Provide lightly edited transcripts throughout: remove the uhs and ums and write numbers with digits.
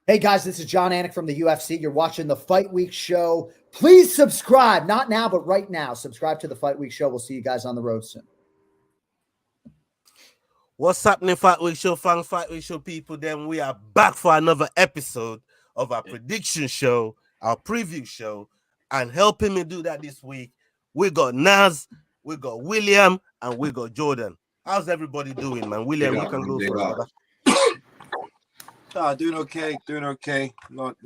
Hey guys, this is John Anik from the UFC. You're watching the Fight Week Show. Please subscribe. Not now, but right now. Subscribe to the Fight Week Show. We'll see you guys on the road soon. What's happening, Fight Week Show fans, Fight Week Show people? Then we are back for another episode of our prediction show, our preview show. And helping me do that this week, we got Naz, we got William, and we got Jordan. How's everybody doing, man? William, you can go for it. Doing okay. Not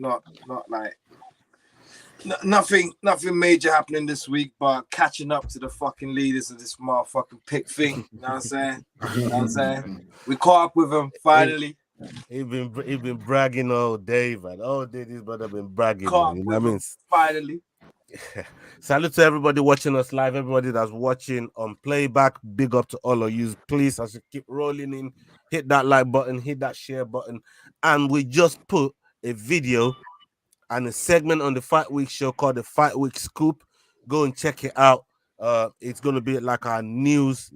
like nothing major happening this week, but catching up to the fucking leaders of this motherfucking pick thing. You know what I'm saying? We caught up with them finally. He been bragging all day, man. All day this brother been bragging. Caught You know what I mean? Finally. Salute to everybody watching us live, everybody that's watching on playback. Big up to all of you. Please, as you keep rolling in, hit that like button, hit that share button. And we just put a video and a segment on the Fight Week show called the Fight Week Scoop. Go and check it out. It's gonna be like our news,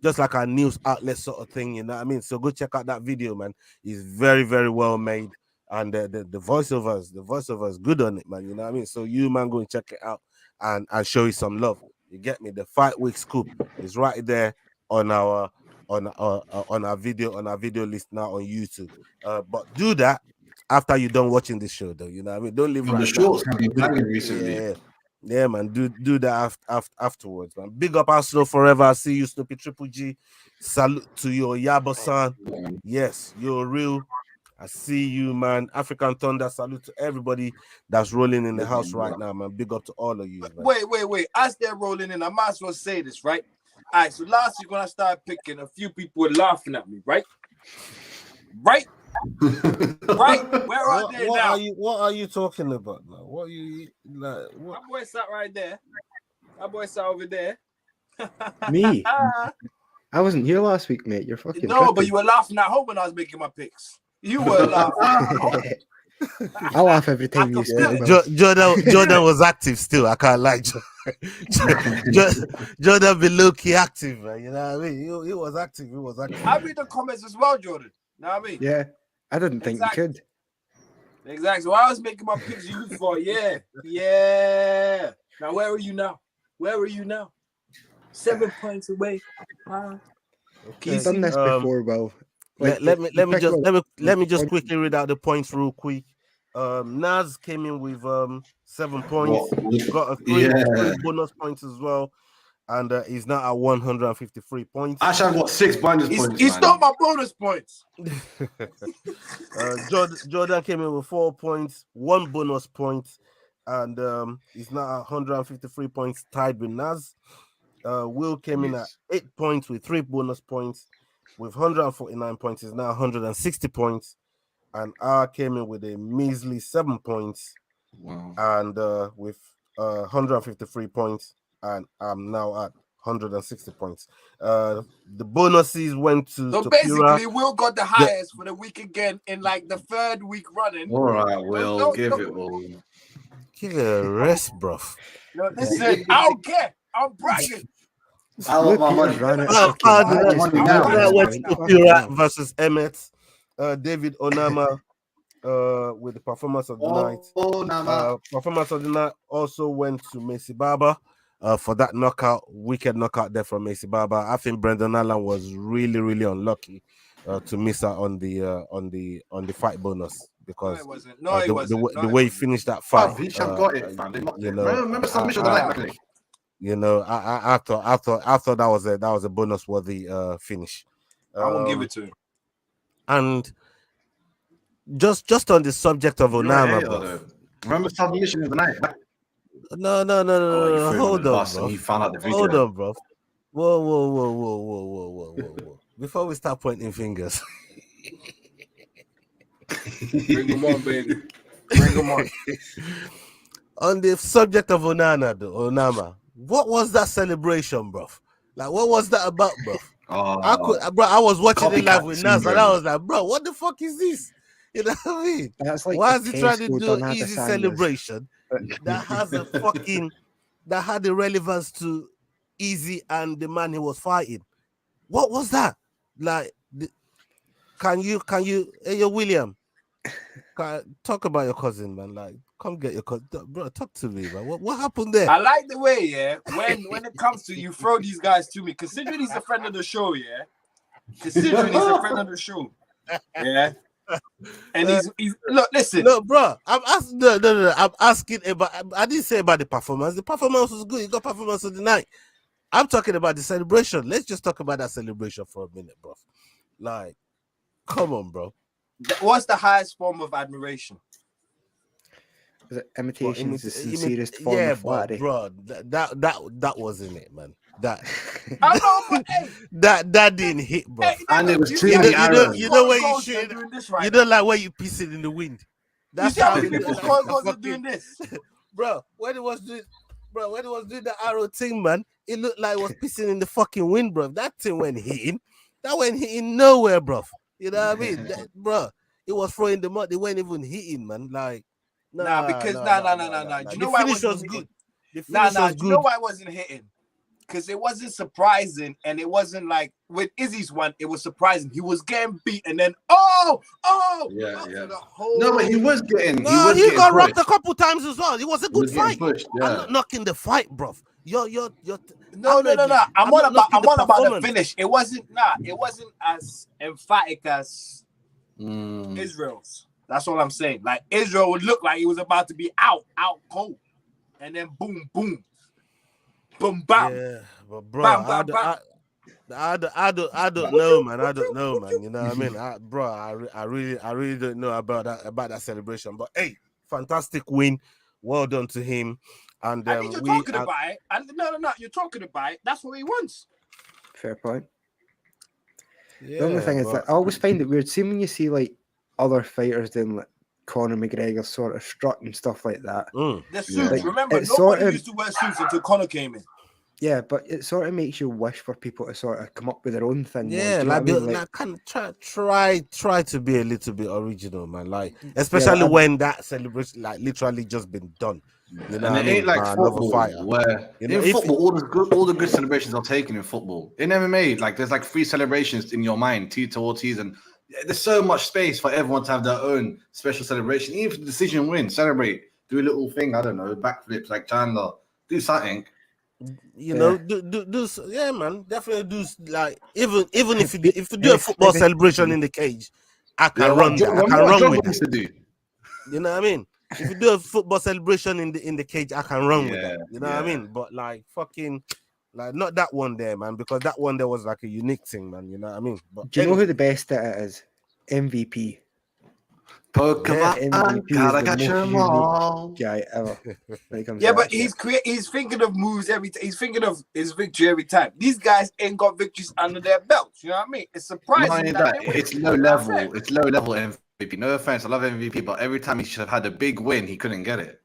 just like our news outlet sort of thing, you know what I mean? So go check out that video, man. It's very, very well made. And the voiceovers good on it, man. You know what I mean? So you, man, go and check it out and show you some love. You get me? The Fight Week Scoop is right there on our video list now on YouTube. But do that after you're done watching this show, though. You know what I mean? Don't leave right the shorts have been banging recently. Yeah, man. Do that afterwards, man. Big up Arsenal forever. I see you, Snoopy Triple G. Salute to your Yabo-san. Yes, you're real. I see you, man. African Thunder, salute to everybody that's rolling in the house right now, man. Big up to all of you, man. Wait. As they're rolling in, I might as well say this, right? All right, so last week when I started picking, a few people were laughing at me, right? Right? Where are they now? What are you talking about now? What are you like? What? My boy sat right there. My boy sat over there. Me? I wasn't here last week, mate. You're fucking No, but you were laughing at home when I was making my picks. You were laughing. I laugh every time you speak. Jordan was active still. I can't lie. Jordan been low-key active, man. You know what I mean? He was active. I read the comments as well, Jordan. You know what I mean? Yeah. I didn't think you could. Exactly. So I was making my picks, you thought, yeah. Now where are you now? 7 points away. You've done this before, Will. Like, let me just quickly read out the points real quick. Naz came in with 7 points. Got a three bonus points as well, and he's now at 153 points. Actually, I've got 6 bonus points. He stole my bonus points. Jordan came in with 4 points, 1 bonus point, and he's now at 153 points, tied with Naz. Will came in at 8 points with 3 bonus points. With 149 points, is now 160 points, and R came in with a measly 7 points, and with 153 points, and I'm now at 160 points. The bonuses went to. So basically, Will got the highest for the week again in like the 3rd week running. All right, Will, give it all. Give it a rest, bro. No, listen, I don't care. I'm bragging. I want my money. That went to Pura versus Emmett. David Onama with the performance of the night. Performance of the night also went to Macy Barber for that wicked knockout there from Macy Barber. I think Brendan Allen was really, really unlucky to miss out on the fight bonus because the way he finished that fight. He got it, fam. Remember submission tonight, you know, I thought that was a bonus worthy finish. I won't give it to him. And just on the subject of Onama, bro. Remember submission of the night? No. Hold on, bro. He found out the video. Hold on, bro. Whoa. Before we start pointing fingers. Bring him on, baby. Bring him on. On the subject of Onama. What was that celebration, bro? Like, what was that about, bro? I was watching it live with Naz, and I was like, bro, what the fuck is this? You know what I mean? That's like why is he trying to do an easy celebration that has a fucking that had the relevance to Easy and the man he was fighting? What was that? Like, can you, hey, yo, William, Talk about your cousin, man. Like, come get your cousin, bro. Talk to me, man. What happened there? I like the way, yeah. When it comes to you, throw these guys to me. Considering he's a friend of the show, yeah. Considering he's a friend of the show, yeah. And he's look, listen. No, bro. I'm asking. No. I'm asking about. I didn't say about the performance. The performance was good. You got performance of the night. I'm talking about the celebration. Let's just talk about that celebration for a minute, bro. Like, come on, bro. What's the highest form of admiration? Was it imitation is the sincerest form of flattery? Bro, that wasn't it, man. That I know, but hey, that didn't hit, bro. hey, And it was too You many know arrows. where you should. doing this right You know, like where you piss it in the wind. You That's see how how many it people is. score goals are doing this? Bro, when it was doing the arrow thing, man, it looked like it was pissing in the fucking wind, bro. That thing went hitting. That went hitting nowhere, bro. You know what I mean, bro? It was throwing the mud. It wasn't even hitting, man. Like, Nah. Do you know why it wasn't good? hitting? Do you know why it wasn't hitting? Because it wasn't surprising, and it wasn't like with Izzy's one. It was surprising. He was getting beat, and then Yeah. the whole. No, but he was getting. No, he getting got pushed. rocked a couple times as well. It was a He good was getting fight. pushed, I'm yeah. not knocking the fight, bro. You're No. I'm on not about the performance. finish. It wasn't as emphatic as Israel's. That's all I'm saying. Like Israel would look like he was about to be out cold, and then boom, boom, bam. Yeah, but bro, Bam, bam, bam. I don't know, man. I don't know, man. You know what I mean, I really don't know about that celebration. But hey, fantastic win. Well done to him. And I think you're talking about it. And no, you're talking about it. That's what he wants. Fair point. Yeah, The only thing is that I always find it weird. See when you see like other fighters doing like Conor McGregor sort of strut and stuff like that. The suits. Like, remember, it's nobody sort of- used to wear suits until Conor came in. Yeah, but it sort of makes you wish for people to sort of come up with their own thing. more. Yeah, Do you know like, what I mean? Like, kind of try to be a little bit original, man. Like, especially when that celebration like literally just been done. You know And what it I ain't mean? like Another football, fighter. where You know, in if- football all the good celebrations are taken in football. In MMA, like there's like 3 celebrations in your mind, T to Ortiz, and there's so much space for everyone to have their own special celebration. Even if the decision wins, celebrate, do a little thing. I don't know, backflips like Chandler, do something. You know, do yeah, man. Definitely do like even if you do yeah, a football maybe- celebration in the cage, I can run what with used that. to do. You know what I mean? If you do a football celebration in the cage, I can run with Yeah, that. You know what I yeah. mean? But like fucking like not that one there, man, because that one there was like a unique thing, man. You know what I mean? But do you know who the best at it is? MVP. Pokemon, MVP is gotta the catch most 'em unique all. guy ever. When it comes Yeah, to but that shit. he's thinking of moves every time. He's thinking of his victory every time. These guys ain't got victories under their belts. You know what I mean? It's surprising Not only that that, they win. it's low level. It's low level MVP. No offense, I love MVP, but every time he should have had a big win, he couldn't get it.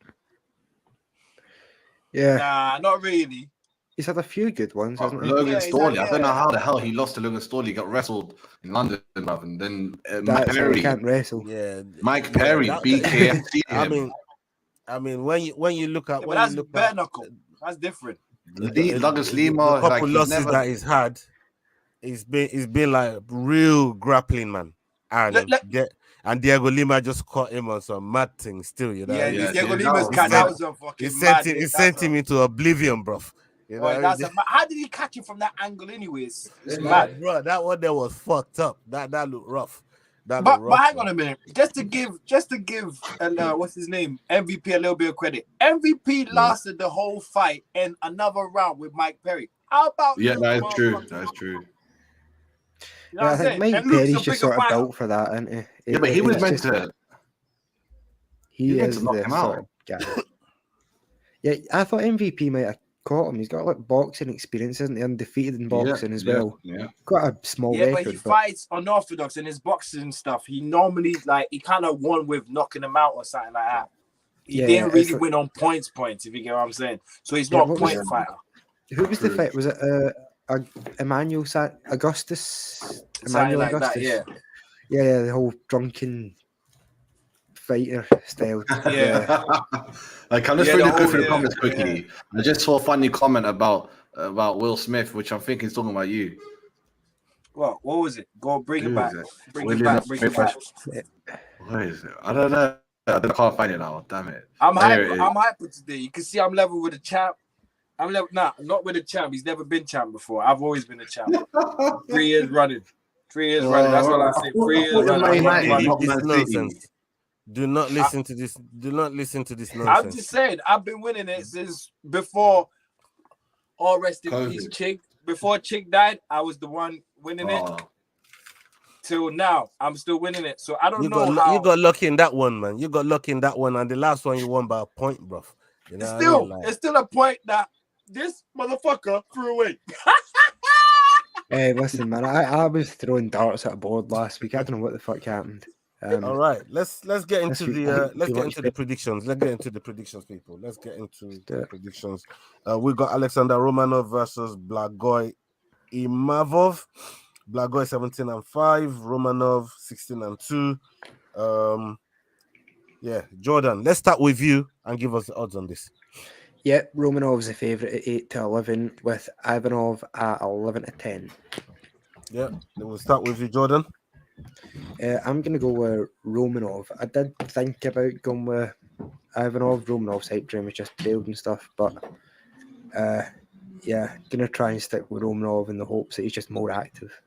Yeah, Nah, not really. he's had a few good ones, hasn't he? Logan Yeah, he's Storley. like, I don't know yeah. how the hell he lost to Logan Storley. He got wrestled in London, bruv, and then Mike That's how he Perry. can't wrestle. yeah, Mike Perry, that- BKFC. I mean when you look at Yeah, but when that's you look bare at knuckle. That's different. Douglas the Lima, couple like he's losses never. that he's had, it's been like real grappling, man. And and Diego Lima just caught him on some mad thing still, you know. Yeah, yeah, Diego yeah, Lima's that cat. was- That was a fucking He sent him into oblivion, bro. You know, how did he catch him from that angle, anyways? It's mad. bro. That one there was fucked up. That looked rough. But hang on a minute. Just to give what's his name, MVP a little bit of credit. MVP lasted the whole fight and another round with Mike Perry. How about Yeah, you, that is true. motherfucker? That is true. You know Yeah, what I I'm think saying? Mike And Luke's Perry's a just bigger sort of fighter. built for that, isn't he? Yeah, but he was It's meant just- to. He meant is to knock the him sort out. of guy. Yeah, I thought MVP might have caught him. He's got like boxing experience, isn't he? Undefeated in boxing as well. Yeah. Quite a small Yeah, record. but he fights unorthodox in his boxing stuff. He normally he kind of won with knocking him out or something like that. He Yeah, didn't it's really like- win on points, if you get what I'm saying. So he's Yeah, not a what was point it? fighter. Who was the True. fight? Was it Emmanuel Augustus? Something Emmanuel like that, Augustus? yeah. Yeah, the whole drunken fighter style. Yeah. Like, I'm just Yeah, ready the to go whole- through the yeah, comments quickly. I just saw a funny comment about Will Smith, which I'm thinking is talking about you. What was it? Go bring it Who back. is it? Bring it William back. Bring it back. What is it? I don't know. I can't find it now. Damn it. I'm There hyper. it is. I'm hyper today. You can see I'm level with the champ. I'm level. Nah, not with the champ. He's never been champ before. I've always been a champ. 3 years running. 3 years running. That's what I say. 3 years running. I'm not running. This nonsense. Do not listen to this. Do not listen to this nonsense. I'm just saying. I've been winning it since before. All rest in peace, Chig. Before Chig died, I was the one winning it. Till now, I'm still winning it. So I don't know how. You got lucky in that one, man. You got lucky in that one, and the last one you won by a point, bro. You know It's still a point that this motherfucker threw away. Hey, listen, man. I was throwing darts at a board last week. I don't know what the fuck happened. All right, let's get into the predictions. Let's get into the predictions, people. Let's get into the predictions. We got Alexander Romanov versus Blagoy Imavov. Blagoy 17-5, Romanov 16-2. Yeah, Jordan. Let's start with you and give us the odds on this. Yeah, Romanov's the favourite at 8-11, with Ivanov at 11-10. Yeah, then we'll start with you, Jordan. I'm going to go with Romanov. I did think about going with Ivanov. Romanov's hype dream was just failed and stuff, but yeah, going to try and stick with Romanov in the hopes that he's just more active.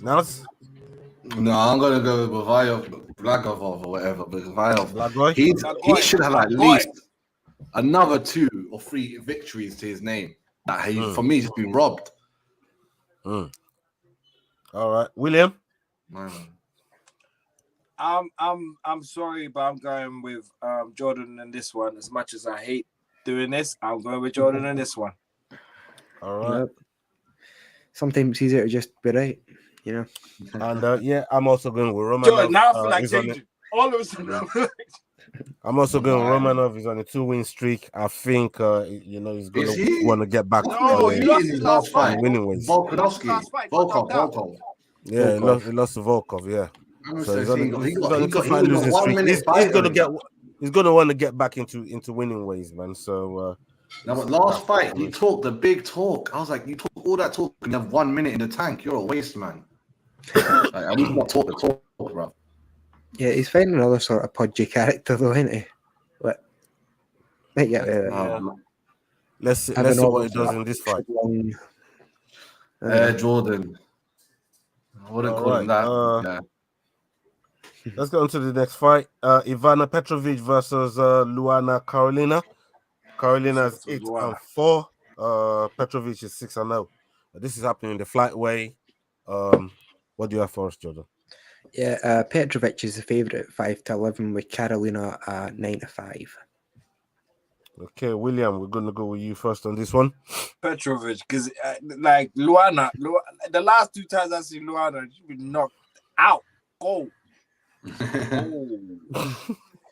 Nels? No, I'm going to go with Blagov or whatever, because Blagoy? he should have at least another 2 or 3 victories to his name. That for me, he's just been robbed. All right, William. I'm sorry, but I'm going with Jordan in this one. As much as I hate doing this, I'm going with Jordan in this one. All right. Yep. Sometimes it's easier to just be right, you know. And yeah, I'm also going with Romanov. Jordan, now I feel like changing. All of a sudden, I'm also going with Romanov. He's on a 2-win streak. I think he's going to want to get back. No, he lost his last fight. Winning ways. Volkov. Yeah, he lost to Volkov. Yeah. So he's on a losing streak. He's going to want to get back into winning ways, man. So. Now, but last fight, he talked the big talk. I was like, you talk all that talk and you have 1 minute in the tank. You're a waste, man. I need not talk the talk, bro. Yeah, he's finding another sort of podgy character, though, isn't he? But let's see what he does in this fight. Jordan. I wouldn't call him that. Let's go on to the next fight. Ivana Petrovic versus Luana Carolina. Carolina's 8-4. Petrovic is 6-0. This is happening in the flyweight. What do you have for us, Jordan? Yeah, Petrovic is the favourite at 5-11, with Carolina at 9-5. Okay, William, we're going to go with you first on this one. Petrovic, because like Luana, the last 2 times I see Luana, she's been knocked out. Go.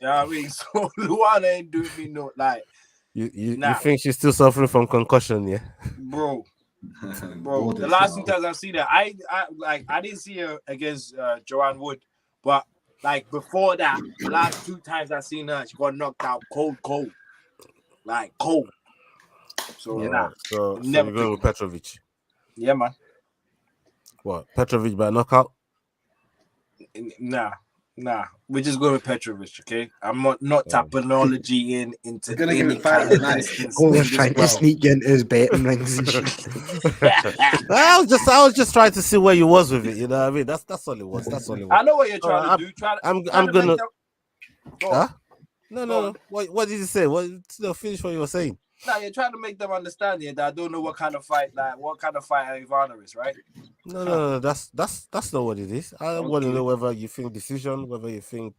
Yeah, I mean, so Luana ain't doing me no like. You think she's still suffering from concussion, yeah? Bro. The last 2 times I've seen her, I didn't see her against Joanne Wood, but like before that, the last 2 times I've seen her, she got knocked out cold. Like cold. So yeah, so you're going with Petrovic. Yeah, man. What? Petrovic by knockout? Nah. We're just going with Petrovic, okay? I'm not terminology into gonna give it 5 nice. Always trying to sneak into his betting rings and shit. I was just trying to see where you was with it. You know what I mean? That's all it was. I know what you're trying to do. I'm gonna. Huh? No. What did you say? Finish what you were saying. No, you're trying to make them understand that I don't know what kind of fight Ivana is, right? No. That's not what it is. I want to know whether you think decision, whether you think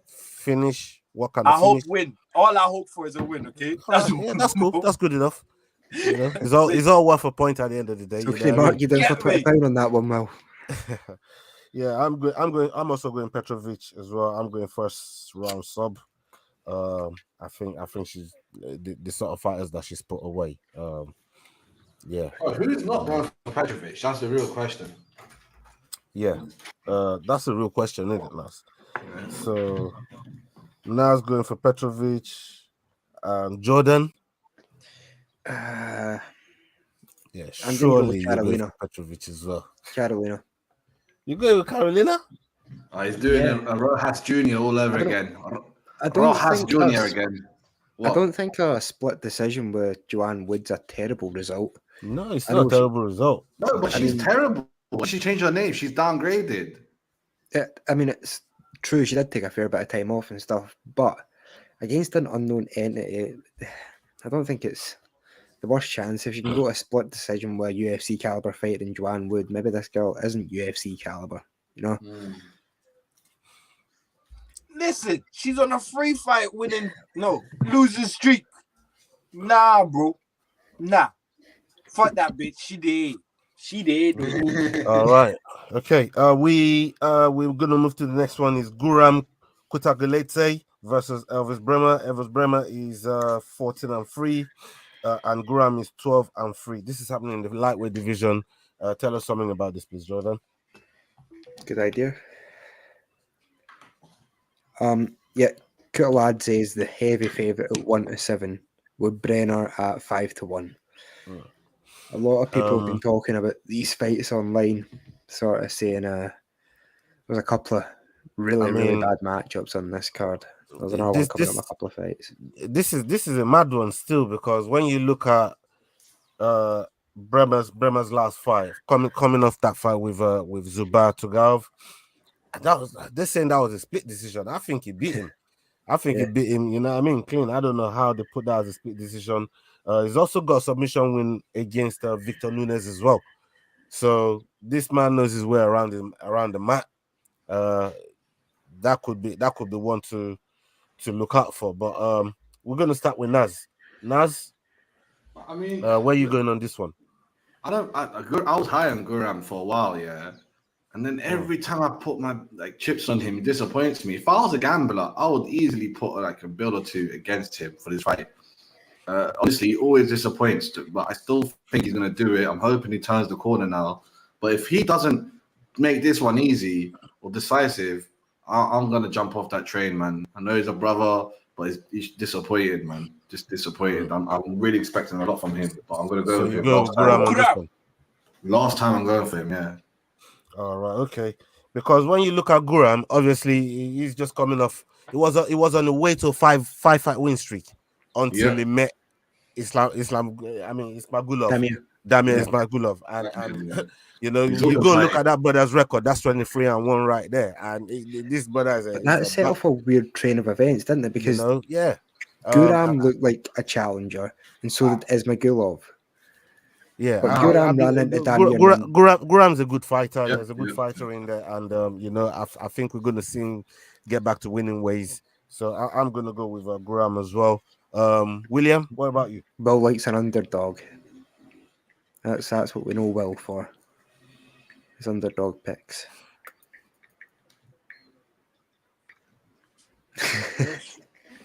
finish, what kind of finish. I hope win. All I hope for is a win, okay? That's cool. That's good enough. You know, it's all worth a point at the end of the day. Okay, Mark, you did for £20 on that one, Will. Yeah, I'm also going Petrovic as well. I'm going first round sub. I think she's the sort of fighters that she's put away. Yeah. Who's not going for Petrovic? That's the real question. Yeah, that's a real question, isn't it, Nas? Yeah. So Nas going for Petrovic. Jordan. Yeah, I'm gonna go with surely you go for Carolina. Petrovic as well. Carolina. You go with Carolina? Oh, he's doing Yeah. a Rojas Jr. all over I don't- again. I don't Rojas think Jr. that's- again. I What? don't think a split decision with Joanne Wood's a terrible result. No, it's I not know a terrible result. No, but I she's mean- terrible. She changed her name. She's downgraded. I mean, it's true. She did take a fair bit of time off and stuff, but against an unknown entity, I don't think it's the worst chance. If you can go a split decision with a UFC caliber fighter in Joanne Wood, maybe this girl isn't UFC caliber. You know, Listen, she's on a free fight losing streak. Nah, bro. Nah. Fuck that bitch. She did. She did. All right. Okay. We're gonna move to the next one. Is Guram Kutagalete versus Elvis Bremer. Elvis Bremer is 14-3, and Guram is 12-3. This is happening in the lightweight division. Tell us something about this, please, Jordan. good idea. Yeah, Kutaladze is the heavy favorite at 1-7, with Brenner at 5-1. A lot of people have been talking about these fights online, sort of saying there's a couple of really bad matchups on this card. There's another one coming up in a couple of fights. This is a mad one still, because when you look at Bremer's last fight, coming off that fight with Zubair Tugaev, they're saying that was a split decision. I think he beat him. He beat him, you know what I mean? Clean. I don't know how they put that as a split decision. He's also got a submission win against Victor Nunes as well. So this man knows his way around the mat. That could be one to look out for. But we're gonna start with Naz. Naz, I mean, where are you going on this one? I was high on Guram for a while, yeah. And then every time I put my chips on him, he disappoints me. If I was a gambler, I would easily put a bill or two against him for this fight. Honestly, he always disappoints, but I still think he's going to do it. I'm hoping he turns the corner now. But if he doesn't make this one easy or decisive, I'm going to jump off that train, man. I know he's a brother, but he's disappointed, man. Just disappointed. I'm really expecting a lot from him, but I'm going to go with him. Last time I'm going for him, yeah. All right, okay. Because when you look at Guram, obviously he's just coming off. He was on the way to a five fight win streak until he met Ismagulov. Damir Ismagulov, and you know, you go look at that brother's record. That's 23-1 right there. And this brother is that set off a weird train of events, didn't it? Because Guram looked like a challenger, and so did Ismagulov. Yeah, but Guram ran into Damir. Guram's a good fighter. Yep, there's a good fighter in there, and you know, I think we're gonna see him get back to winning ways. So I'm gonna go with Guram as well. William, what about you? Will likes an underdog. That's what we know Will for. His underdog picks.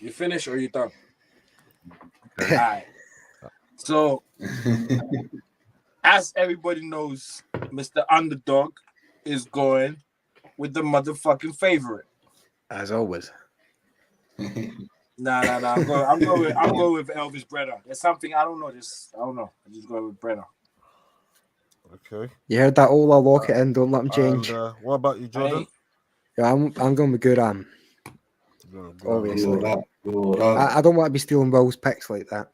You finish or you done? All right. So, as everybody knows, Mr. Underdog is going with the motherfucking favorite. As always. Nah. I'm going with Elvis Bremer. There's something I don't know. I'm just going with Bremer. Okay. You heard that? Ola, lock it in. Don't let him change. And, what about you, Jordan? Yeah, I'm going with Guram. Obviously. I don't want to be stealing Will's picks like that.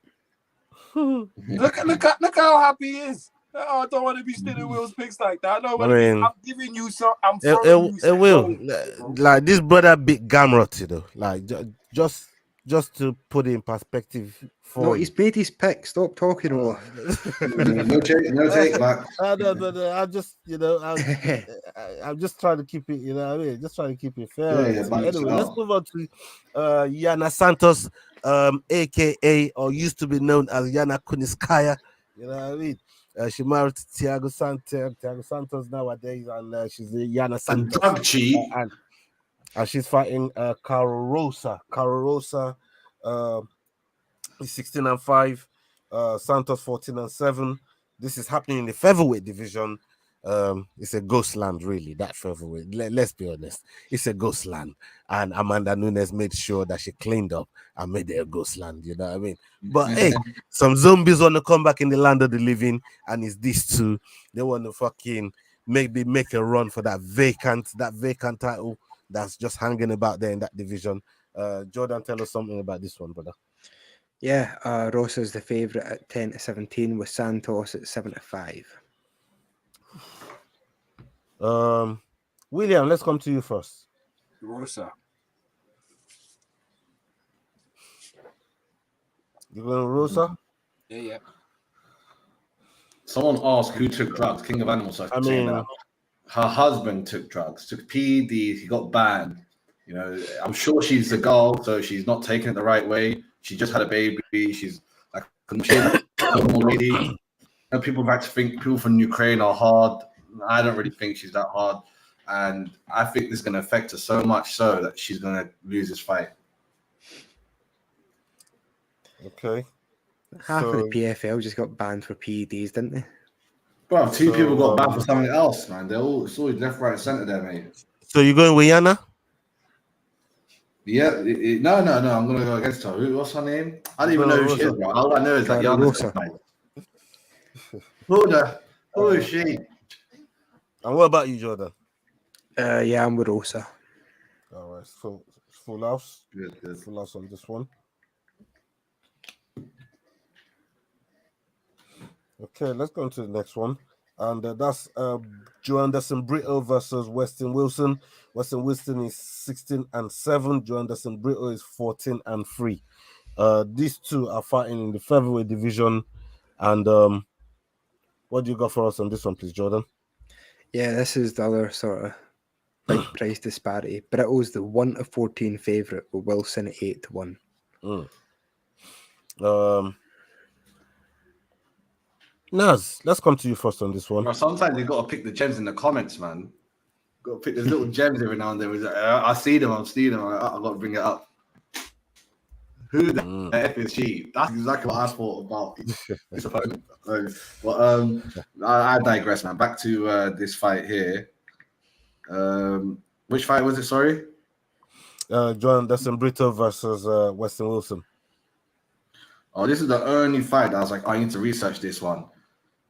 Look how happy he is. Oh, I don't want to be stealing Will's picks like that. I'm giving you some. I'm throwing you Will. Like this brother big Gamrot, you know. Like just to put it in perspective. No, he's made his pick. Stop talking, Ola. No take back. No. I just, you know, I'm just trying to keep it, you know what I mean? Just trying to keep it fair. Yeah, anyway, let's move on to Yana Santos, aka or used to be known as Yana Kuniskaya. You know what I mean? She married Thiago Santos nowadays, and she's Yana Santos. And she's fighting Caro Rosa. Caro Rosa is 16-5. Santos 14-7. This is happening in the featherweight division. It's a ghost land, really. That featherweight. Let's be honest, it's a ghost land, and Amanda Nunes made sure that she cleaned up and made it a ghost land. You know what I mean? But hey, some zombies want to come back in the land of the living, and it's these two. They want to fucking maybe make a run for that vacant title that's just hanging about there in that division. Jordan, tell us something about this one, brother. Yeah, Rosa's the favourite at 10-17 with Santos at 7-5. William, let's come to you first. Rosa. You going Rosa? Yeah. Someone asked who took drugs. King of Animals. So I mean, that. Her husband took drugs, took PEDs. He got banned. You know, I'm sure she's a girl, so she's not taking it the right way. She just had a baby. She's like a normal lady. And people like to think people from Ukraine are hard. I don't really think she's that hard. And I think this is going to affect her so much so that she's going to lose this fight. Okay. Half of the PFL just got banned for PEDs, didn't they? Bro, two people got banned for something else, man. They're all, it's always left, right, and center there, mate. So you're going with Yana? Yeah, no. I'm going to go against her. What's her name? I don't even know who she is, bro. All I know is that Yana. Who is she? And what about you, Jordan? Yeah, I'm with Rosa. All right, full house. Good. Full house on this one. Okay, let's go on to the next one. And that's Joe Anderson Brito versus Weston Wilson. Weston Wilson is 16-7. Joe Anderson Brito is 14-3. These two are fighting in the featherweight division. And what do you got for us on this one, please, Jordan? Yeah, this is the other sort of big price disparity. Brito's the 1-14 favourite with Wilson at 8-1. Naz, let's come to you first on this one. Bro, sometimes you got to pick the gems in the comments, man. Got to pick those little gems every now and then. I see them, I'm seeing them. I got to bring it up. Who the F is she? That's exactly what I thought about this opponent. But I digress, man. Back to this fight here. Which fight was it? Sorry, Joe Anderson Brito versus Weston Wilson. Oh, this is the only fight that I was like, I need to research this one.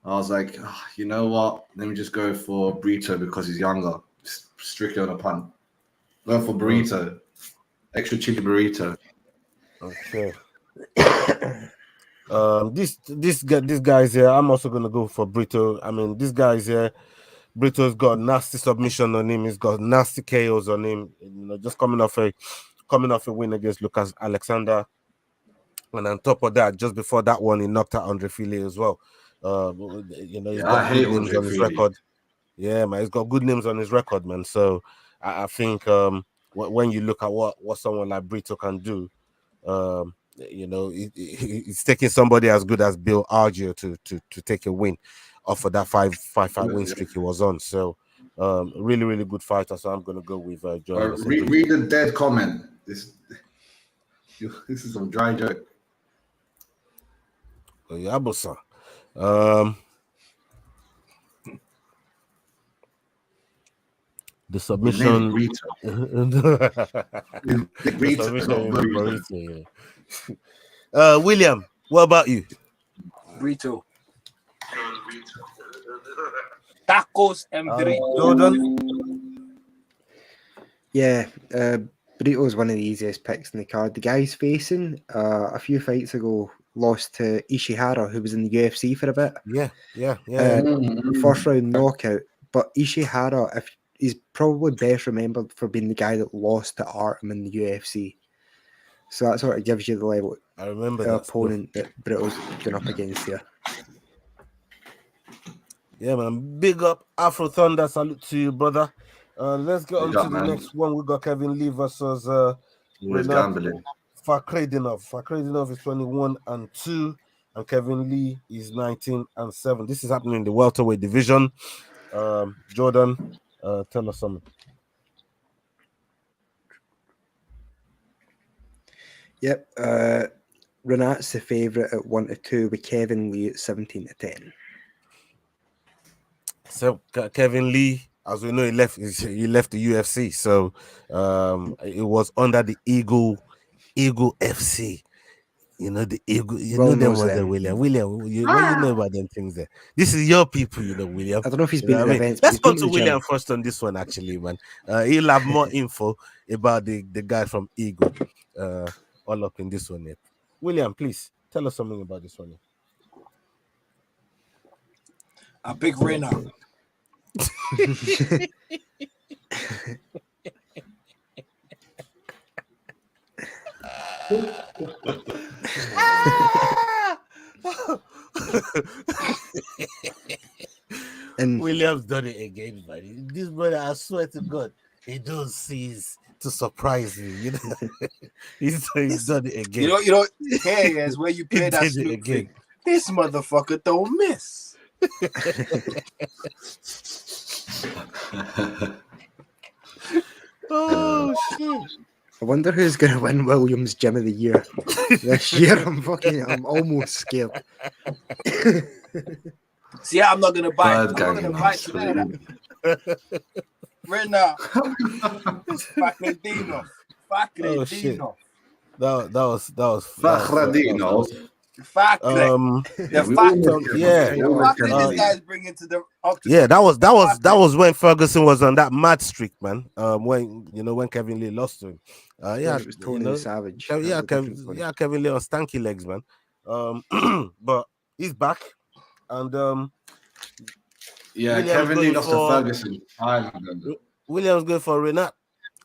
I was like, you know what? Let me just go for Brito because he's younger. Strictly on a punt. Going for burrito. Extra chili burrito. Okay. This guy's here. I'm also gonna go for Brito. I mean, this guy's here. Brito's got nasty submission on him. He's got nasty KOs on him. You know, just coming off a win against Lucas Alexander. And on top of that, just before that one, he knocked out Andre Fili as well. You know, he's got good names on his record. Yeah, man, he's got good names on his record, man. So I think when you look at what someone like Brito can do, you know, he's taking somebody as good as Bill Argio to take a win off of that five fight win streak he was on. So really, really good fighter. So I'm gonna go with John. Read the dead comment. This is some dry joke. Yeah, bossa. The submission. William, what about you? Brito. Tacos M3. Jordan. Yeah, Brito is one of the easiest picks in the card. The guy's facing a few fights ago lost to Ishihara, who was in the UFC for a bit. Yeah. First round knockout. But Ishihara, he's probably best remembered for being the guy that lost to Artem in the UFC. So that sort of gives you the level of opponent that Brito's going up against here. Yeah, man. Big up Afro Thunder. Salute to you, brother. Let's get on to the next one. We got Kevin Lee versus gambling. Fakhredinov. Fakhredinov is 21-2, and Kevin Lee is 19-7. This is happening in the welterweight division. Jordan, tell us something. Yep. Renat's the favourite at 1-2 with Kevin Lee at 17-10. So Kevin Lee, as we know, he left the UFC. So it was under the Eagle FC. You know the Eagle. You Well know them knows was the them. William. What you know about them things there? This is your people, William. I don't know if he's You been know to what the I mean? events, but Let's he's go been to to the William gym. first on this one, actually, man. He'll have more info about the guy from Eagle. All up in this one here. William, please tell us something about this one here. A big winner. And William's done it again, buddy. This brother, I swear to God, he does cease to surprise me. You know, he's done it again. You know, here is where you He play that did it Snoop again. thing. This motherfucker don't miss. Oh shit! I wonder who's going to win Williams Gym of the Year this year. I'm almost scared. See, I'm not gonna buy. Bird I'm not gonna buy to none of that. Renna, Fakredinov, Oh shit! Fakredinov, That was Fakhradinov. Fakre. Yeah, The we all fact, know yeah. Kevin. the We all know fact that Kevin this Lee. guy's bringing to the octagon. Yeah, that was when Ferguson was on that mad streak, man. When Kevin Lee lost to him. Yeah, It was Tony the Savage. Kevin Lee on stanky legs, man. But he's back, and Yeah, Williams Kevin Lee going lost to for- Ferguson. Williams going for Renat.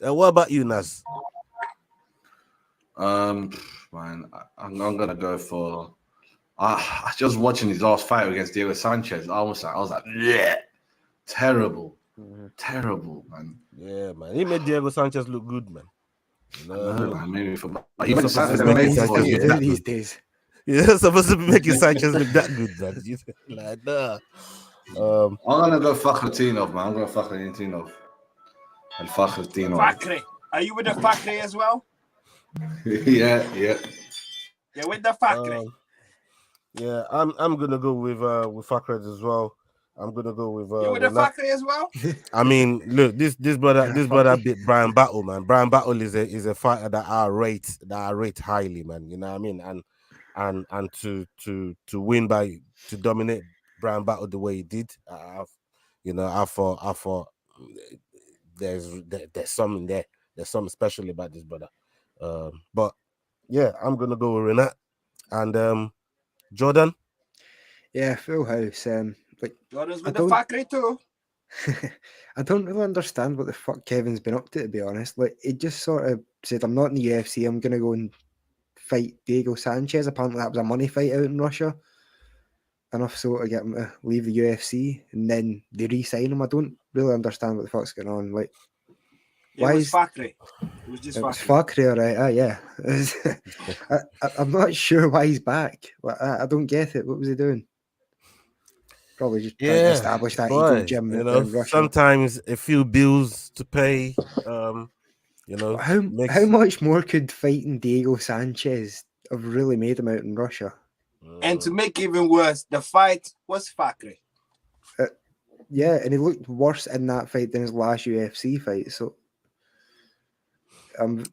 What about you, Nas? Man, I'm gonna go for. I just watching his last fight against Diego Sanchez. I was like, yeah, terrible, terrible, man. Yeah, man. He made Diego Sanchez look good, man. You know what I No, mean? man, maybe for he went supposed to Sanchez make made his him Sanchez for- look that these good. days. You're supposed to be making Sanchez look that good, man. Like, nah. I'm gonna go Fakhratinov, man. I'm gonna Fakhratinov. And Fakhratinov. Fakre. Are you with the Fakre as well? Yeah. Yeah, with the Fakre. Yeah, I'm gonna go with Fakred as well. I'm gonna go with You with the Renat. Fakre as well? I mean, look, this brother beat Brian Battle, man. Brian Battle is a fighter that I rate highly, man. You know what I mean? And to win to dominate Brian Battle the way he did, I thought there's something there. There's something special about this brother. But yeah, I'm gonna go with Renat and Jordan. Yeah, full house. Jordan's I with the don't- Fakre too. I don't really understand what the fuck Kevin's been up to be honest. Like, he just sort of said, I'm not in the UFC, I'm going to go and fight Diego Sanchez. Apparently that was a money fight out in Russia. Enough so to get him to leave the UFC, and then they re-sign him. I don't really understand what the fuck's going on. Like, Yeah, Why it was is- Fakre. It was just it was Fakre. Fakri, right? Yeah. I'm not sure why he's back. I don't get it. What was he doing? Probably just trying to establish that boy, Eagle gym you in know, Russia. sometimes a few bills to pay. How much more could fighting Diego Sanchez have really made him out in Russia? And to make it even worse, the fight was Fakre. Yeah, and he looked worse in that fight than his last UFC fight. So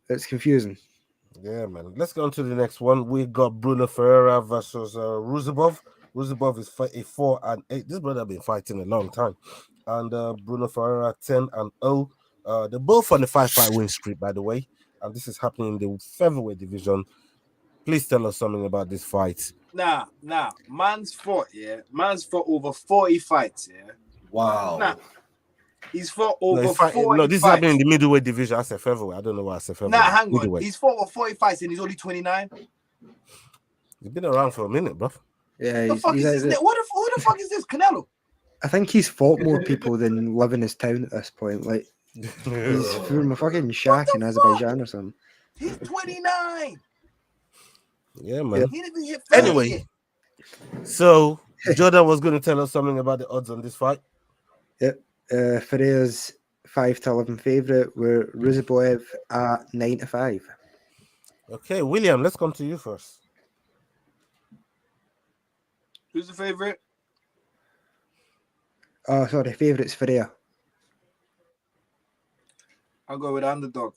it's confusing. Yeah, man. Let's go on to the next one. We got Bruno Ferreira versus Ruzabov. Ruzabov is 4-8. This brother been fighting a long time, and Bruno Ferreira 10-0. They're both on the 5-fight win streak, by the way, and this is happening in the featherweight division. Please tell us something about this fight. Nah. Man's fought over 40 fights, yeah. Wow. Nah. He's fought over No, 40 this is fights. happening in the middleweight division. I said featherweight. I don't know why I said featherweight. Nah, hang on. Middleweight. He's fought over 40 fights and he's only 29. He's been around for a minute, bro. Yeah, The fuck is this? Who the fuck is this? Canelo? I think he's fought more people than live in his town at this point. Like, he's from a fucking shack in Azerbaijan or something. He's 29. Yeah, man. He didn't even hit 30 Anyway, yet. so Jordan was going to tell us something about the odds on this fight. Ferreira's 5-11 favourite, where Ruziboev at 9-5. Okay, William, let's come to you first. Who's the favorite? Oh, sorry, favourites for Rhea. I'll go with underdog.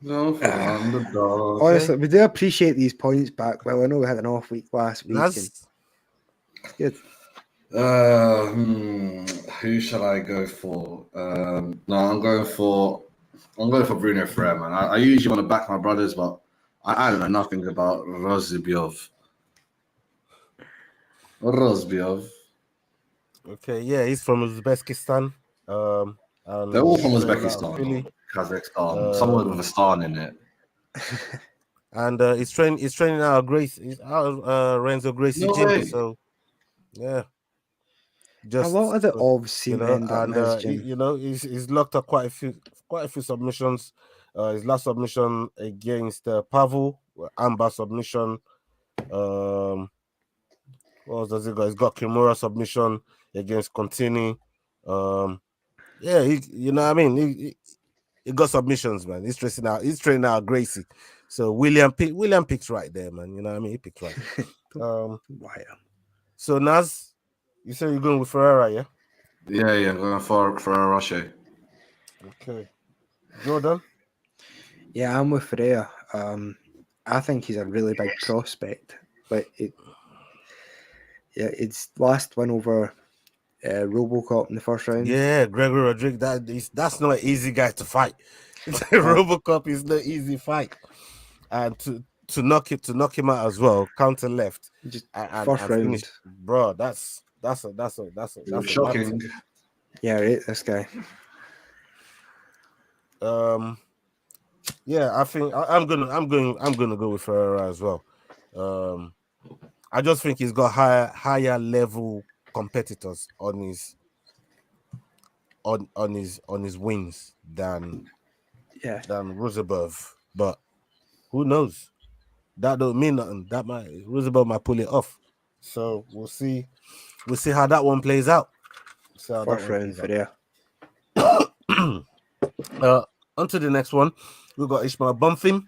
No, for the underdog. Honestly, we do appreciate these points back. Well, I know we had an off week last week. And Naz, good. Who shall I go for? No, I'm going for Bruno Ferrer, man. I usually want to back my brothers, but I don't know nothing about Rozbiov. okay, yeah, he's from Uzbekistan. And They're all from he's training out of Uzbekistan Philly. or Kazakhstan. Someone with a star in it. And he's training out of Renzo Gracie No gym. way. So yeah, A just lot of the obs seem to end up in his gym. he's locked up quite a few submissions. His last submission against Pavel, armbar submission. What else does he got? He's got Kimura submission against Contini. Yeah, you know what I mean. He got submissions, man. He's training out Gracie. So William picks right there, man. You know what I mean? He picked right. Wow. So Naz, you said you're going with Ferreira, yeah? Yeah, I'm going for Russia. Okay. Jordan? Yeah, I'm with Freya. I think he's a really big prospect. It's last win over Robocop in the first round. Yeah, Gregory Rodriguez. That's not an easy guy to fight. Robocop is no easy fight, and to knock him out as well, counter left, Just and first round. finish, bro. That's Shocking. Yeah, right. This guy. Yeah, I think I'm gonna go with Ferreira as well. I just think he's got higher level competitors on his wings than Roosevelt. But who knows? That don't mean nothing. Roosevelt might pull it off. So we'll see. We'll see how that one plays out. First round for Freya. On to the next one. We've got Ishmael Bonfim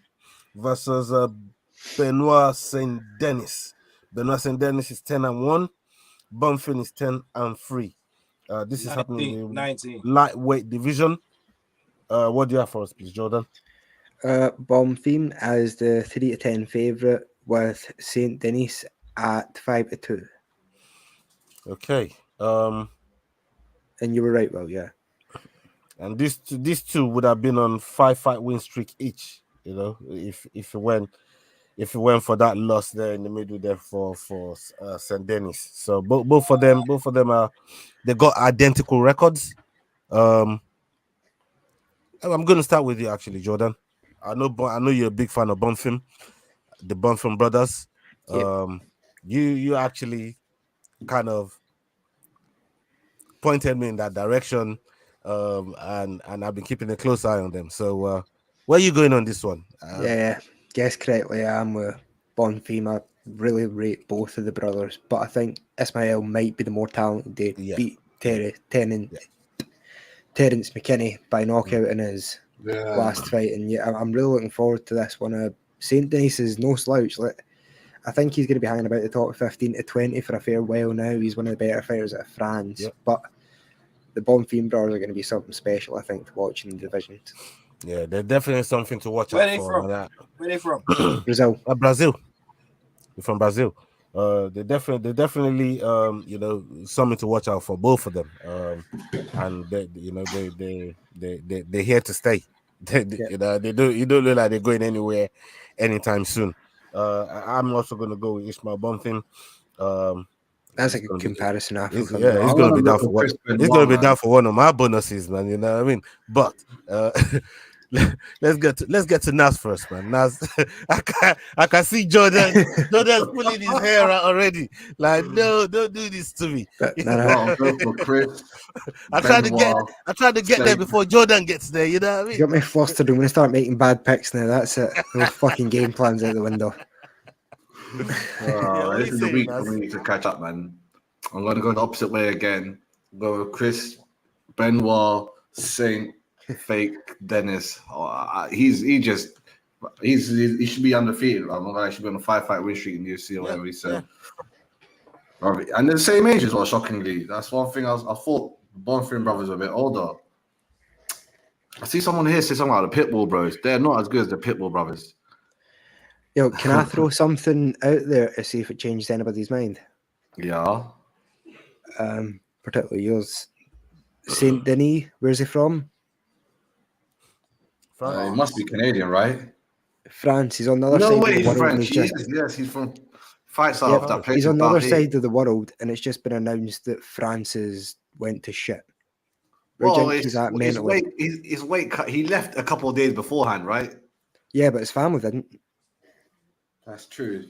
versus Benoit Saint Denis. Benoit Saint Denis is 10-1. Bonfim is 10-3. This is happening in 19. lightweight division. What do you have for us, please, Jordan? Bonfim as the 3-10 favourite with Saint Denis at 5-2. Okay. And you were right, well, yeah. And these two would have been on 5-fight win streak each. You know, if it went for that loss there in the middle there for Saint Denis. So both of them they got identical records. I'm going to start with you actually, Jordan. I know you're a big fan of Bonfim, the Bonfim brothers. Yep. You actually kind of pointed me in that direction, and I've been keeping a close eye on them. So where are you going on this one? Yeah, guessed correctly. I'm with Bonfim. I really rate both of the brothers, but I think Ismail might be the more talented. They beat Terence McKinney by knockout in his last fight, and I'm really looking forward to this one. Saint Denis is no slouch. I think he's going to be hanging about the top 15 to 20 for a fair while now. He's one of the better fighters out of France, but the Bonfim brothers are going to be something special, I think, to watch in the division. Yeah, they're definitely something to watch out for. Where are they from? Brazil. Brazil. They're from Brazil. They're definitely something to watch out for, both of them. And they're here to stay. You don't look like they're going anywhere anytime soon. I'm also going to go with Ishmael Bonfim. That's a good comparison. He's going to be down for one. He's going to be down for one of my bonuses, man. You know what I mean? But let's get to Nas first, man. Nas, I can see Jordan's pulling his hair out already. Like, no, don't do this to me. I'll go for Chris. I tried to get there before Jordan gets there. You know what I mean? You got me flustered. I'm going to start making bad picks now. That's it. No fucking game plans out the window. This is the week for me to catch up, man. I'm going to go the opposite way again. Go with Chris, Benoit, Saint, Fake, Dennis. He should be undefeated. I'm not going to be on a 5-fight win streak in the UFC or whatever. So And they're the same age as well, shockingly. That's one thing I thought the Bonfim brothers were a bit older. I see someone here say something about the Pitbull bros. They're not as good as the Pitbull brothers. Yo, can I throw something out there to see if it changes anybody's mind? Yeah. Particularly yours. Saint Denis, where's he from? He must be Canadian, right? France. He's on the other No side way, of the he's world. French. And he's Yes, he's from fights off Yep, that place. he's on the in other Paris. side of the world, and it's just been announced that France went to shit. Well, His weight cut. He left a couple of days beforehand, right? Yeah, but his family didn't. That's true.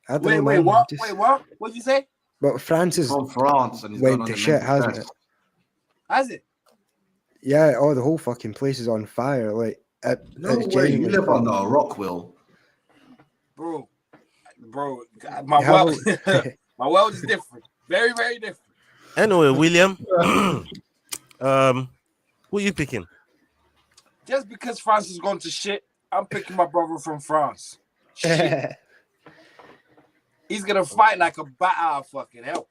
I don't Wait, know, wait, man. what? Wait, what? What'd you say? But France is From France and he's went gone on to the shit, mental hasn't test. it? Has it? Yeah, the whole fucking place is on fire. Like, No it's way, you genuinely live fucked. under a rock, Will. Bro, my world, Have my world is different. Very, very different. Anyway, William, who you picking? Just because France has gone to shit, I'm picking my brother from France. Shit. He's gonna fight like a bat out of fucking hell.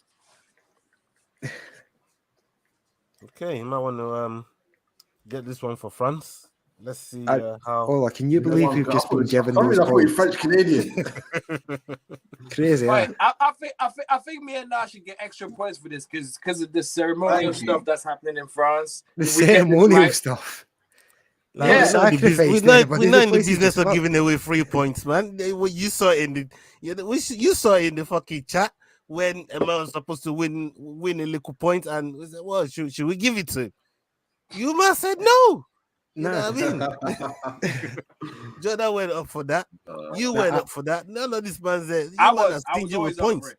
Okay, you might want to get this one for France. Let's see how. Ola, can you believe you've just been given those I thought you points? French Canadian. Crazy, Right, yeah. I think me and Nash should get extra points for this because of the ceremonial Thank you. stuff that's happening in France. The If we get this ceremonial right- stuff. Like, Yeah. we're Sacrificed not in the anybody. The place is business just of fucked. giving away 3 points, man. You saw it in the you saw it in the fucking chat when a man was supposed to win a little point, and we said, "Well, should we give it to him?" You must said no. You know what I mean? Jordan went up for that. You went up for that. None of this man said. I You man was are stingy always with up for points. it.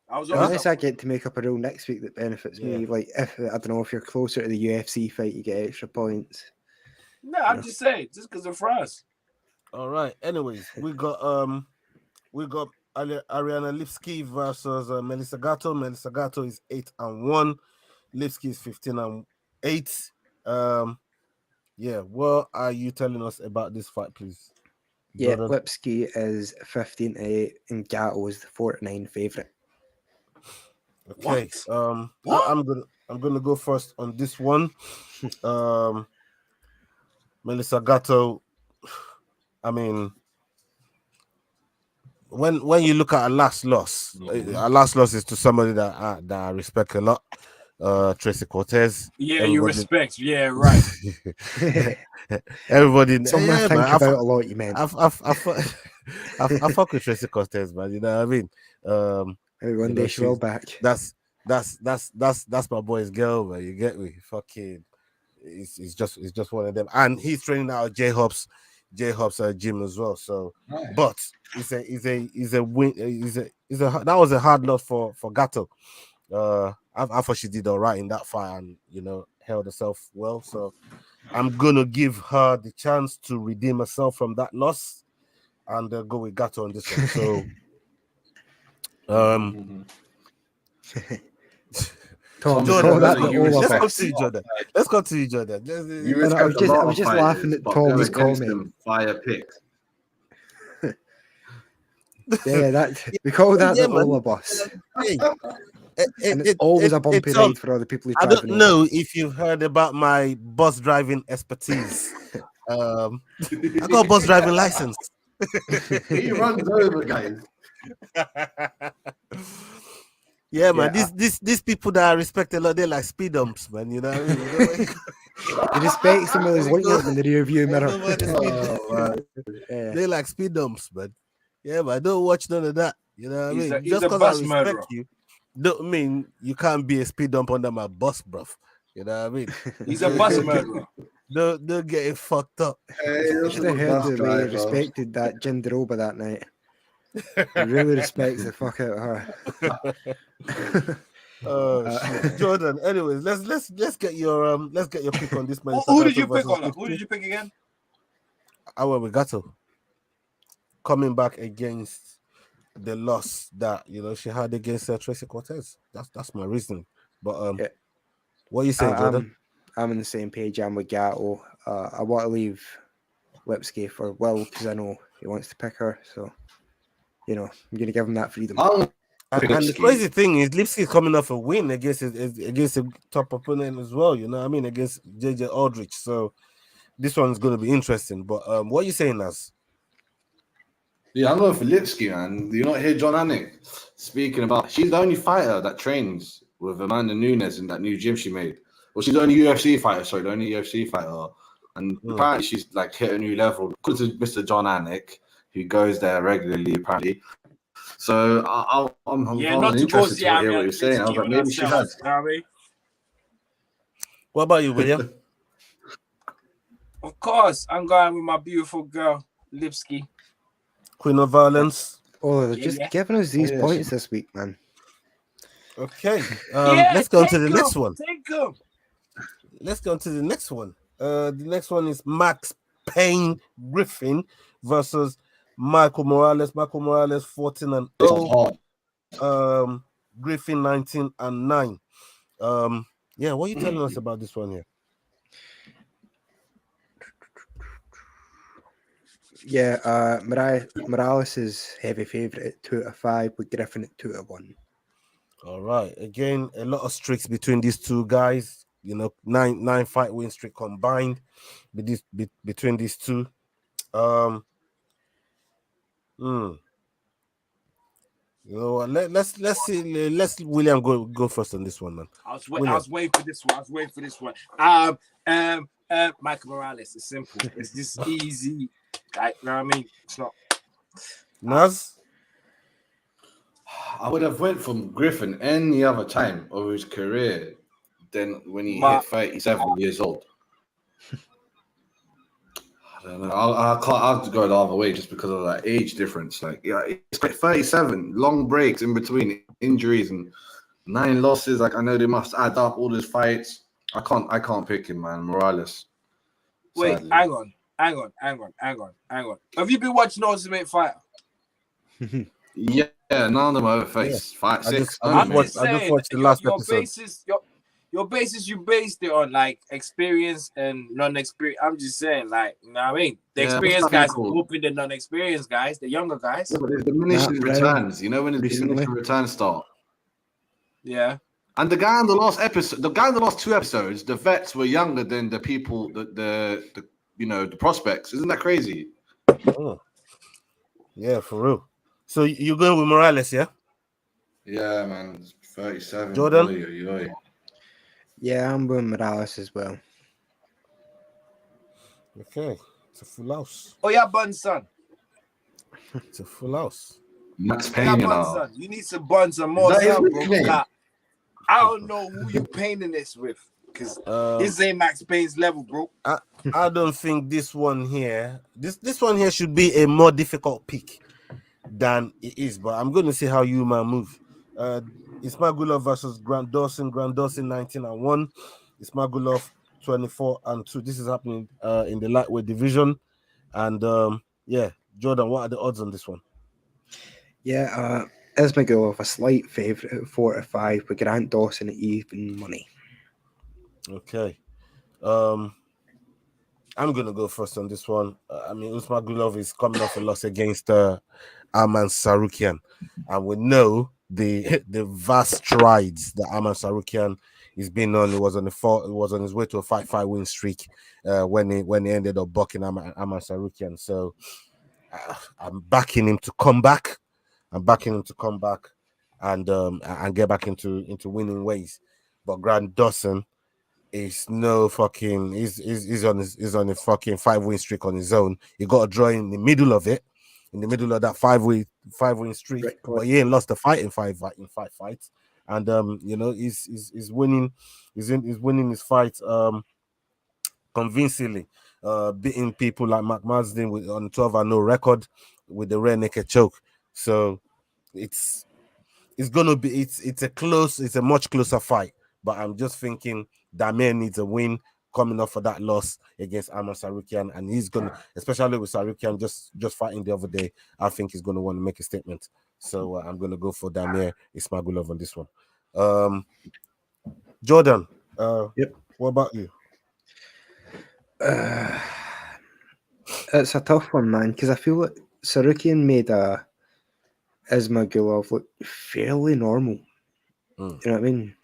I was always Unless up I for it. get to make up a rule next week that benefits me, Yeah. like if I don't know if you're closer to the UFC fight, you get extra points. No, I'm just saying, just because of France. All right. Anyways, we got Ariana Lipski versus Melissa Gatto. Melissa Gatto is 8-1. Lipski is 15-8. Yeah. What are you telling us about this fight, please? Yeah, Jordan? Lipski is 15-8, and Gatto is the 4-9 favorite. Okay. What? I'm gonna go first on this one. Melissa Gatto. I mean, when you look at a last loss, a last loss is to somebody that I respect a lot. Tracy Cortez. Yeah, you respect. Yeah, right. Everybody. Something I Yeah, think man, about a lot, you meant. I fuck with Tracy Cortez, man. You know what I mean? Maybe one you day know, she will back. That's my boy's girl, man. You get me? Fucking, it's just one of them, and he's training out at J Hop's gym as well. So, but it's a win. That was a hard loss for Gatto. I thought she did all right in that fight, and held herself well. So, I'm gonna give her the chance to redeem herself from that loss, and go with Gatto on this one. So, Tom, Jordan, that let's the Ola come box. to you, Jordan. Let's come to you, Jordan. You I respect was a lot I was of just laughing fighters, at but Tom's going against comment. them via picks. Yeah, that we call that Yeah, the man. Ola bus. Hey, And it's always a bumpy it's, ride for all the people who I drive don't over. know if you've heard about my bus driving expertise. I got a bus driving license. He runs over guys. Yeah, man. Yeah, These people that I respect a lot, they're like speed dumps, man. You know what I mean? He respects them while he's looking at them in the rear view mirror. Yeah. They like speed dumps, man. Yeah, but I don't watch none of that. You know what I mean? He's Just a because bus I respect murderer. you, don't mean you can't be a speed dump under my bus, bruv. You know what I mean? He's a bus murderer. Don't get it fucked up. You should have heard the way he respected that Jindaroba that night. He really respects the fuck out of her. Shit. Jordan. Anyways, let's get your pick on this man. Who did you pick on? Who did you pick again? I went with Gatto. Coming back against the loss that she had against Tracy Cortez. That's my reasoning. But Yeah. what are you saying, Jordan? I'm on the same page. I'm with Gatto. I want to leave Lipski for Will because I know he wants to pick her. So, I'm going to give him that freedom. I'm And the crazy thing is, Lipsky is coming off a win against a top opponent as well. You know what I mean? Against JJ Aldrich. So this one's going to be interesting. But what are you saying, Naz? Yeah, I'm going for Lipsky, man. Do you not hear John Anik speaking about? She's the only fighter that trains with Amanda Nunes in that new gym she made. Well, she's the only UFC fighter. Sorry, the only UFC fighter. And apparently she's like hit a new level because of Mr. John Anik, who goes there regularly, apparently. So I'm not to interested go to hear what you're saying. I was like, maybe she has. What about you, William? Of course, I'm going with my beautiful girl, Lipsky. Queen of Violence. Oh, they're just giving us these points this week, man. Okay. Let's go on to the next one. Take them. Let's go on to the next one. The next one is Max Payne Griffin versus Michael Morales. Michael Morales 14-0. Griffin 19-9. Yeah, what are you telling us about this one here? Yeah, Morales is heavy favorite at 2-5 with Griffin at 2-1. All right. Again, a lot of streaks between these two guys. You know, nine fight win streak combined between these two. You know what? Let's see. Let's William go first on this one, man. I was waiting for this one. Michael Morales is simple. It's just easy. Like, you know what I mean? It's not. Naz? I would have went from Griffin any other time of his career than when he hit 37 years old. I don't know. I can't. I have to go the other way just because of that age difference. Like, yeah, it's like 37, long breaks in between injuries and 9 losses. Like, I know they must add up all those fights. I can't pick him, man. Morales. Wait, sadly. hang on. Have you been watching Ultimate Fighter? Yeah, none of them over face. 5, 6. I just watched the last episode. Your basis, you based it on like experience and non-experience. I'm just saying, like, you know what I mean? The experienced guys are whooping the non-experienced guys, the younger guys. Yeah, but there's diminishing returns. You know when the diminishing returns start. Yeah. And the guy in the last episode, the guy in the last 2 episodes, the vets were younger than the people, the the prospects. Isn't that crazy? Oh. Yeah, for real. So you're going with Morales, yeah? Yeah, man. 37. Jordan? Oy, oy, oy. Yeah, I'm with Morales as well. Okay. It's a full house. Oh, yeah, bun, son. It's a full house. Max Yeah, Payne, you bun, know. son. You need some buns and more Is that his son, bro. nickname? Nah, I don't know who you painting this with. Because this ain't Max Payne's level, bro. I don't think this one here should be a more difficult pick than it is, but I'm going to see how you man move. Ismagulov versus Grant Dawson. Grant Dawson 19-1. Ismagulov 24-2. This is happening in the lightweight division. And Jordan, what are the odds on this one? Yeah, Ismagulov a slight favorite at 4-5 with Grant Dawson at even money. Okay. I'm gonna go first on this one. Usmagulov is coming off a loss against Arman Sarukian, and we know the vast strides that Arman Sarukian is being on. It was on his way to a 5-5 win streak when he ended up bucking Arman Sarukian. So I'm backing him to come back. and get back into winning ways. But Grant Dawson is no fucking. He's on a fucking 5-win streak on his own. He got a draw in the middle of it, in the middle of that 5-win streak. Right, but he ain't lost a fight in five fights, and he's winning. He's winning his fights convincingly, beating people like Mark Marsden on 12-0 record with the rear naked choke. So it's gonna be it's a much closer fight. But I'm just thinking Damir needs a win coming off of that loss against Arman Sarukian, and he's gonna, especially with Sarukian just fighting the other day, I think he's gonna want to make a statement. So I'm gonna go for Damir Ismagulov on this one. Jordan, what about you? It's a tough one, man, because I feel like Sarukian made a Ismagulov looked fairly normal. Mm. You know what I mean?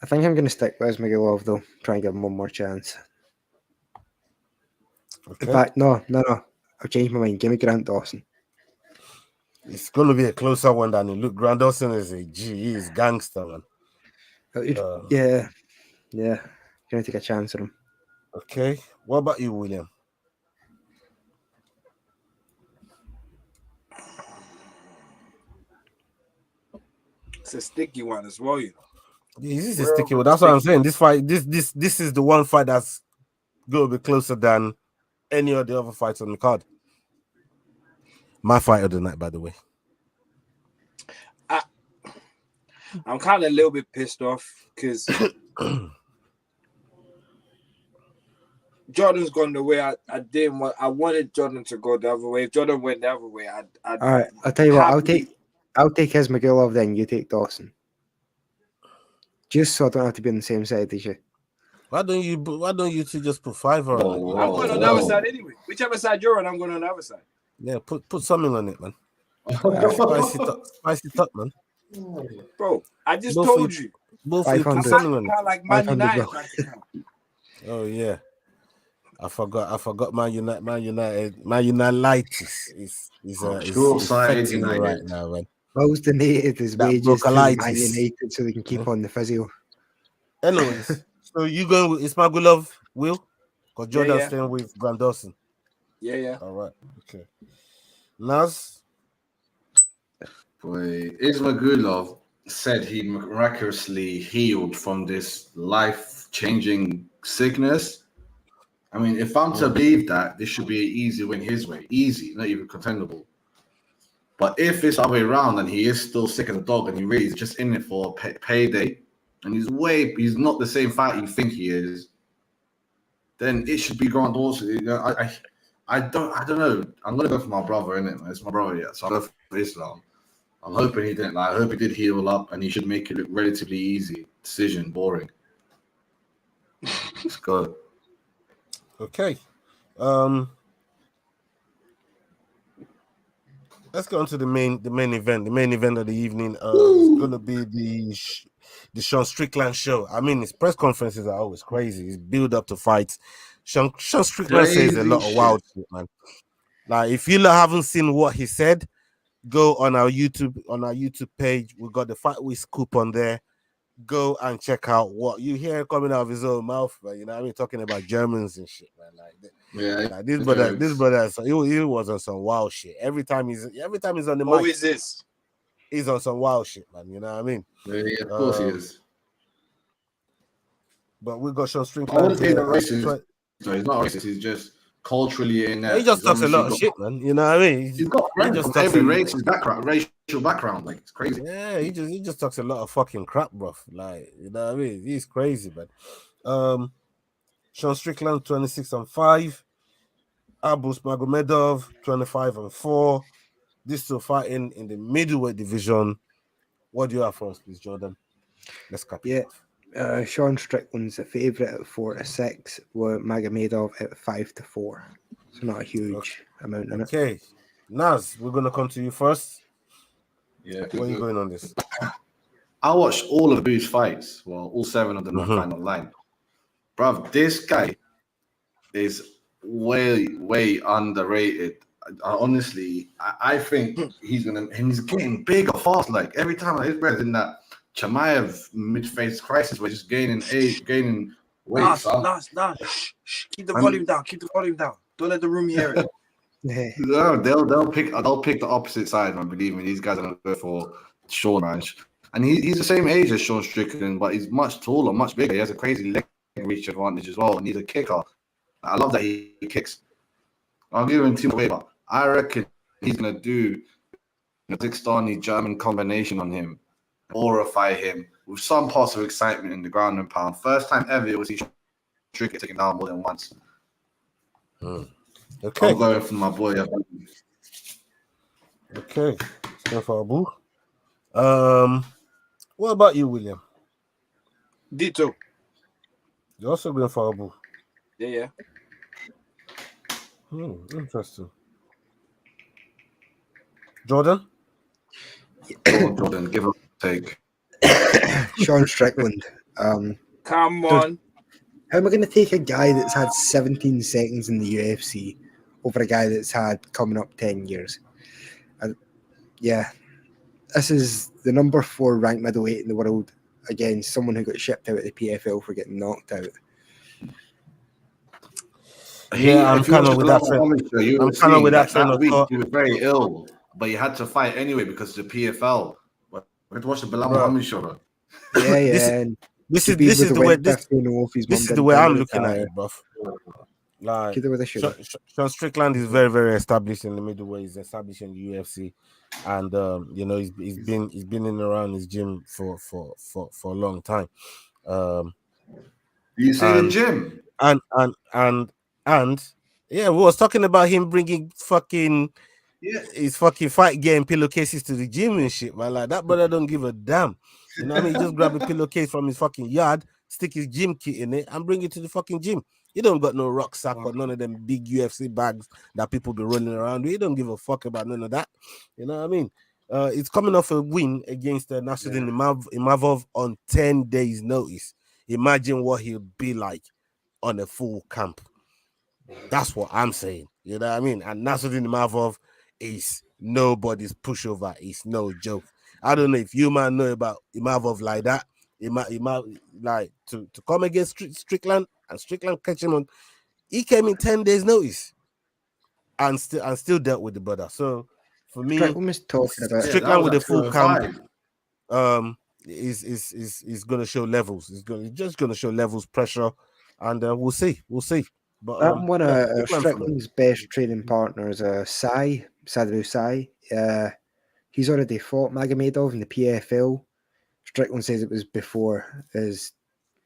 I think I'm going to stick with Ismagulov, though. Try and give him one more chance. Okay. In fact, no. I've changed my mind. Give me Grant Dawson. It's going to be a closer one than it looked. Grant Dawson is a G. He is gangster, man. Yeah. Going to take a chance on him. Okay. What about you, William? It's a sticky one as well, you know. This is a sticky one. That's what I'm saying. This fight, this is the one fight that's going to be closer than any of the other fights on the card. My fight of the night, by the way. I'm kind of a little bit pissed off because Jordan's gone the way I didn't want. I wanted Jordan to go the other way. If Jordan went the other way, I'd All right, I'll tell you what. I'll take Ismagulov, then you take Dawson. Just so I don't have to be on the same side as you. Why don't you two just put 5 on? I'm going on the other side anyway. Whichever side you're on, I'm going on the other side. Yeah, put something on it, man. Spice it up, man. Bro, I just told you. Both of you put something on it. Like Man United. Oh yeah, I forgot Man United. Man United is affecting me right now, man. Will's donated his wages to Man United so they can keep on the physio. Anyways, so you going with Ismagulov, Will? Because Jordan's staying with Grant Dawson. Yeah. All right. Okay. Naz? Boy, Ismagulov said he miraculously healed from this life-changing sickness. I mean, if I'm to believe that, this should be an easy win his way. Easy, not even contendable. But if it's the other way around and he is still sick as a dog and he really is just in it for payday and he's not the same fighter you think he is, then it should be Grant Dawson. You know, I don't know. I'm gonna go for my brother, innit? It's my brother, yeah. So I go for Islam. I'm hoping he didn't. I hope he did heal up and he should make it look relatively easy. Decision, boring. Let's go. Okay. Let's go on to the main event. The main event of the evening is going to be the Sean Strickland show. I mean, his press conferences are always crazy. His build up to fights. Sean Strickland says a lot of wild shit, man. Like, if you haven't seen what he said, go on our YouTube page. We got the Fight Week scoop on there. Go and check out what you hear coming out of his own mouth, man. You know what I mean? Talking about Germans and shit, man. Like this brother, so he was on some wild shit. Every time he's on the mic. Who is this? He's on some wild shit, man. You know what I mean? Yeah, of course he is. But we got Sean I Strickland. wouldn't say he's racist. No, he's not racist. He's just culturally in there. He just talks a lot of shit, man. You know what I mean? He's got friends from every racial background. Like, it's crazy. Yeah, he just talks a lot of fucking crap, bro. Like, you know what I mean? He's crazy, man. Sean Strickland 26-5. Abus Magomedov 25-4. These two fighting in the middleweight division. What do you have for us, please, Jordan? Let's cap it off. Sean Strickland's a favourite at 4-6, with Magomedov at 5-4. So not a huge amount in it. Okay, Naz, we're gonna come to you first. Yeah. Where are you going on this? I watched all of Abu's fights. Well, all 7 of them are kind of online. Bruv, this guy is way underrated. Honestly, I think he's getting bigger fast. Like, every time his brother's in that Chimaev mid-phase crisis, we're just gaining weight. Nah. Keep the volume down. Keep the volume down. Don't let the room hear it. No, they'll pick the opposite side, man. Believe me, these guys are gonna go for Sean, man. And he's the same age as Sean Strickland, but he's much taller, much bigger. He has a crazy leg reach advantage as well, and he's a kicker. I love that he kicks. I'll give him 2 away, but I reckon he's gonna do a Pakistani German combination on him, horrify him with some possible excitement in the ground and pound. First time ever it was Strickland taken down more than once. Okay. I'm going for my boy. Okay. Let's go for Abu. What about you, William? Dito. You're also going for Abu. Yeah. Interesting. Jordan? Go on, Jordan, give a take. Sean Strickland. Come There's- on. How am I going to take a guy that's had 17 seconds in the UFC over a guy that's had coming up 10 years? Yeah, this is the number 4 ranked middleweight in the world against someone who got shipped out of the PFL for getting knocked out. Yeah, I'm if you kind watch of with the that last train. comment show, you I'm would kind of see with that that train of week thought. he was very ill, but he had to fight anyway because of the PFL. But we had to watch the Bilal Bro. Muhammad show. Bro. Yeah, This is- and This Khabib is would the have way went this 15-0 if his this mum is the didn't way tell I'm him to looking at retire. it, bro. Like Could have with a shoulder. Sean Strickland is very, very established in the middleweight. He's established in the UFC, and you know he's been in and around his gym for a long time. You see the gym? And yeah, we was talking about him bringing fucking his fucking fight game pillowcases to the gym and shit, man. Like that brother don't give a damn. You know what I mean? He just grab a pillowcase from his fucking yard, stick his gym kit in it, and bring it to the fucking gym. He don't got no rucksack or none of them big UFC bags that people be rolling around with. He don't give a fuck about none of that. You know what I mean? It's coming off a win against Nasruddin Imavov on 10 days' notice. Imagine what he'll be like on a full camp. That's what I'm saying. You know what I mean? And Nasruddin Imavov is nobody's pushover. It's no joke. I don't know if you man know about Imavov like that. Like to come against Strickland and Strickland catch him on. He came in 10 days notice and still dealt with the brother. So for me, Strickland was talking about Strickland with a full camp camp. is gonna show levels. He's just gonna show levels, pressure, and we'll see. But one of Strickland for me. Strickland's best training partners, Sadhu Sai. He's already fought Magomedov in the PFL. Strickland says it was before his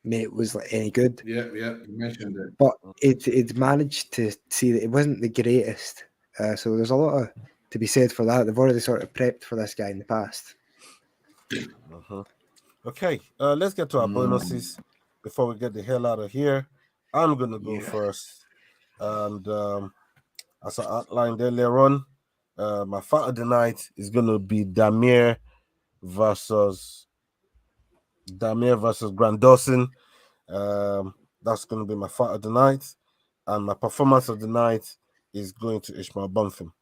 mate was like any good. Yeah, you mentioned it. But it managed to see that it wasn't the greatest. So there's a lot to be said for that. They've already sort of prepped for this guy in the past. Okay, let's get to our bonuses before we get the hell out of here. I'm gonna go first, and as I outlined earlier on, my fight of the night is gonna be Damir versus Grant Dawson. That's gonna be my fight of the night, and my performance of the night is going to Ishmael Bonfim.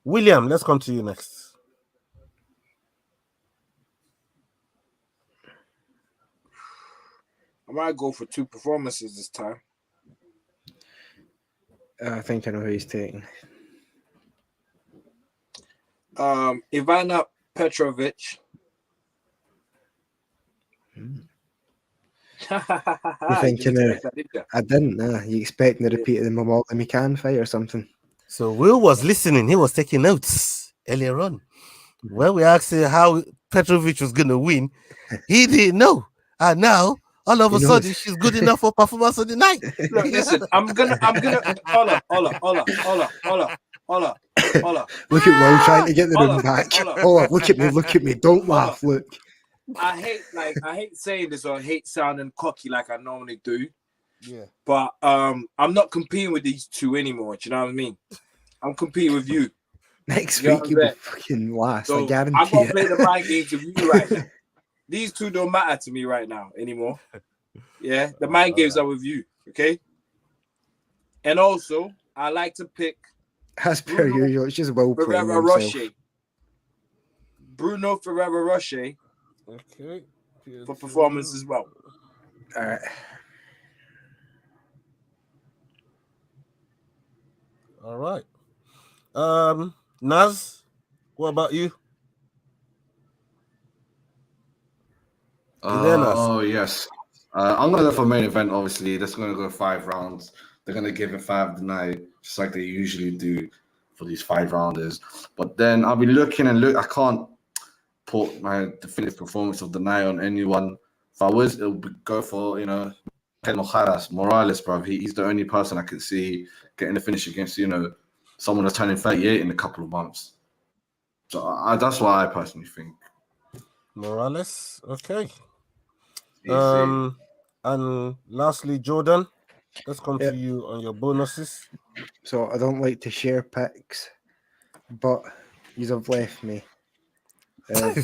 William, let's come to you next. I might go for 2 performances this time. I think I know who he's taking. Ivana Petrovic. You You thinking didn't expect that, did you? I didn't. You expecting a repeat of the Mamal McCann fight or something? So Will was listening. He was taking notes earlier on. When we asked him how Petrovic was going to win, he didn't know. And now, all of a sudden, she's good enough for performance of the night. Look, listen, I'm gonna hold up. Look at Will trying to get the room back. hold up. Oh, look at me. Don't laugh. Look. I hate saying this or I hate sounding cocky like I normally do. Yeah. But I'm not competing with these 2 anymore. Do you know what I mean? I'm competing with you. Next You week you'll be understand? fucking last. So I I'm guarantee gonna it. play the mind games with you right now. These 2 don't matter to me right now anymore. Yeah, the mind games are with you, okay? And also, I like to pick As per Bruno usual, it's just Will playing Ferrero himself. Rocher. Bruno Ferrero Rocher Okay. for performance as well. All right. All right. Naz, what about you? Oh yes, I'm gonna go for main event. Obviously, that's gonna go 5 rounds. They're gonna give it 5 tonight, just like they usually do for these 5 rounders. But then I'll be looking. I can't put my definitive performance of the night on anyone. If I was, it would go for Morales, bro. He's the only person I could see getting the finish against someone that's turning 38 in a couple of months. So that's what I personally think. Morales. Okay. Easy. And lastly, Jordan, let's come to you on your bonuses. so I don't like to share picks, but you have left me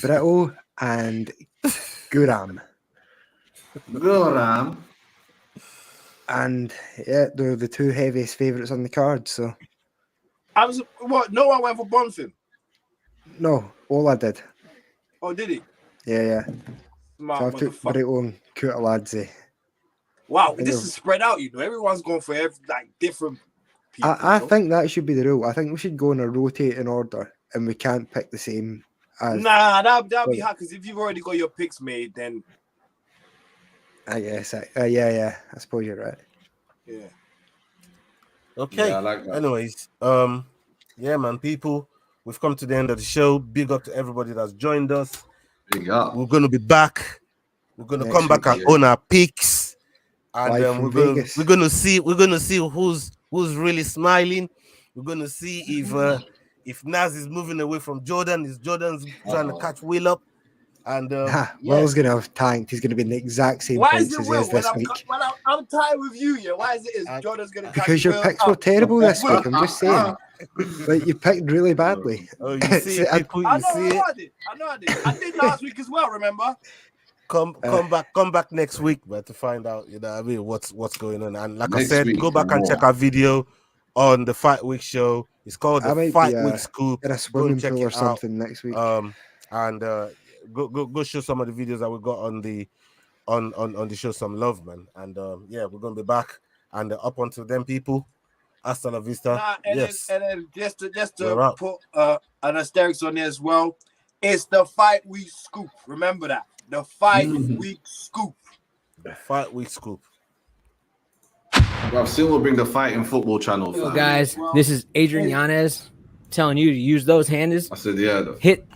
Brittle and Guram. Guram. And yeah, they're the two heaviest favourites on the card. So No one went for Bonfim. no, Ola did. Oh, did he? Yeah. Smart So I've took motherfucker. Brittle and Kutaladze. Wow, I this know. is spread out. Everyone's going for different people. I think that should be the rule. I think we should go in a rotating order, and we can't pick the same. As Nah, that'll be hard because if you've already got your picks made, then I guess. Yeah. I suppose you're right. yeah. Okay. Yeah, I like that. Anyways, yeah, man, people, we've come to the end of the show. Big up to everybody that's joined us. Big up. We're gonna be back. We're gonna Next come back week, and yeah. own our picks, and Live from we're Vegas. gonna see who's really smiling. We're gonna see if Naz is moving away from Jordan. Is Jordan's trying to catch Will up? And Will's gonna have tanked. He's gonna be in the exact same Why is points it as he Will? is this week. I'm tired with you, yeah. Why is it Jordan's gonna catch Because your Will picks up? were terrible this week. I'm just saying. Like you picked really badly. oh, you see it, people, I you know, see it. I know I did. I did last week as well, remember? Come back next week, but to find out, you know what I mean, what's going on. And like I Next said, week, go back and more. check our video on the Fight Week show. It's called I the might Fight be, Week Scoop. In a Go swimming and check pool or it out. something next week. And go show some of the videos that we got on the show some love, man. And yeah, we're gonna be back. And up until then, people, hasta la vista. Yes. And then just We're to out. put an asterisk on there as well, it's the Fight Week Scoop. Remember that. The Fight Week Scoop. The Fight Week Scoop. Well, soon we'll bring the Fighting Football channel. Yo, Fam. guys, this is Adrian Yanez telling you to use those handles. I said, yeah. Hit